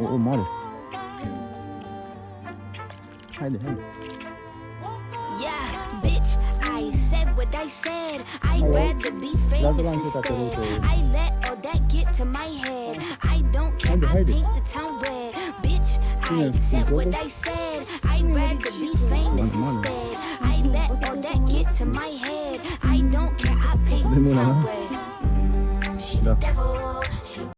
Oo, mall. Hide, hide. Yeah, bitch, I said what I said. I'd rather be famous instead. I let all that get to my head. I don't care, I paint the town red. Bitch, I said what I said. I'd rather be famous instead. I let all that get to my head. I don't care, I paint the town red. She the devil.